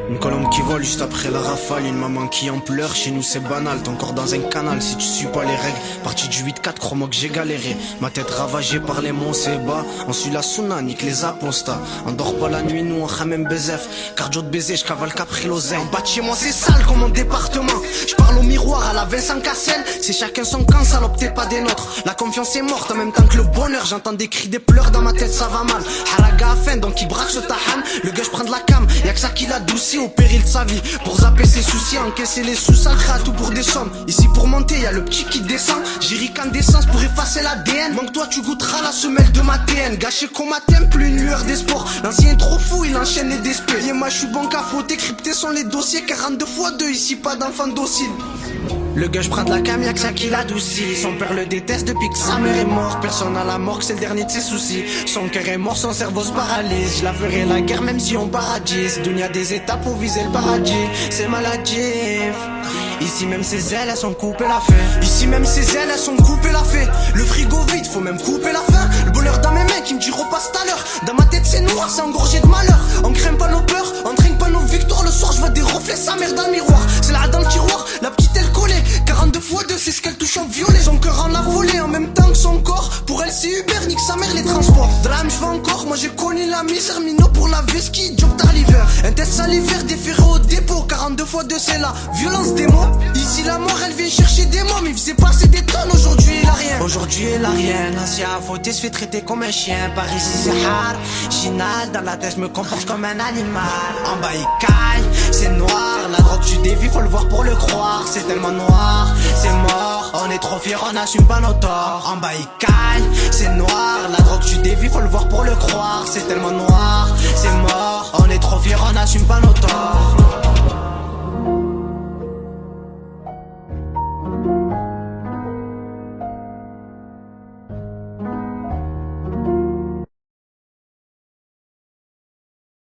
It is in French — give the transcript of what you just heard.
Une colombe qui vole juste après la rafale, une maman qui en pleure, chez nous c'est banal, t'es encore dans un canal si tu suis pas les règles. Parti du 8-4, crois-moi que j'ai galéré, ma tête ravagée par les monts c'est bas. On suit la sunna, nique les apostats, on dort pas la nuit, nous on ramène bezef. Cardio de baiser, j'cavale qu'après l'oseille. En bas de chez moi c'est sale comme mon département, j'parle au miroir à la Vincent Cassel. C'est chacun son camp, salope t'es pas des nôtres. La confiance est morte en même temps que le bonheur, j'entends des cris, des pleurs dans ma tête, ça va mal. Haraga a faim donc il braque ce tahan, le gars j'prends de la cam, y'a que ça qui l'adoucit au péril de sa vie. Pour zapper ses soucis, encaisser les sous-sales, tout pour des sommes. Ici pour monter, y'a le petit qui descend. J'ai rican d'essence pour effacer l'ADN. Manque toi tu goûteras la semelle de ma TN. Gâché comme ma thème, plus une lueur d'espoir. L'ancien est trop fou, il enchaîne les despés. Et moi je suis bon qu'à faut décrypter sont les dossiers. 42 x 2, ici pas d'enfant docile. Le gars j'prends de la cam, y'a que ça qui l'adoucit. Son père le déteste depuis que sa mère est morte. Personne à la morgue, c'est le dernier de ses soucis. Son cœur est mort, son cerveau se paralyse. Je la ferai la guerre même si on paradise. Dunia des étapes pour viser le paradis. C'est maladif. Ici même ses ailes, elles sont coupées la faim. Ici même ses ailes, elles sont coupées la faim. Le frigo vide, faut même couper la faim. Le bonheur dans mes mains qui me dit repasse tout à l'heure. Dans ma tête c'est noir, c'est engorgé de malheur. On craint pas nos peurs, on traîne pas nos victoires. Le soir je vois des reflets, sa mère dans le miroir. C'est là dans le tiroir, la petite elle collée. 42 x 2, c'est ce qu'elle touche en violet. Son cœur en a volé en même temps que son corps. Pour elle c'est Uber, nique sa mère les transports. Drame je vais encore, moi j'ai connu la misère. Mino pour la vesquille, job tard l'hiver. Un test salivaire, déféré au dépôt. 42 x 2 c'est la violence des mots. Ici la mort elle vient chercher des mots. Mais il faisait passer des tonnes, aujourd'hui il a rien. Aujourd'hui il a rien, ancien à faute se fait traiter comme un chien. Par ici c'est hard, Ginal dans la tête je me comporte comme un animal. En bas il caille, c'est noir. La drogue tu dévis, faut le voir pour le croire. C'est tellement noir, c'est mort. On est trop fiers, on assume pas nos torts. En bas il caille, c'est noir. La drogue tu dévis, faut le voir pour le croire. C'est tellement noir, c'est mort. On est trop fiers, on assume pas nos torts.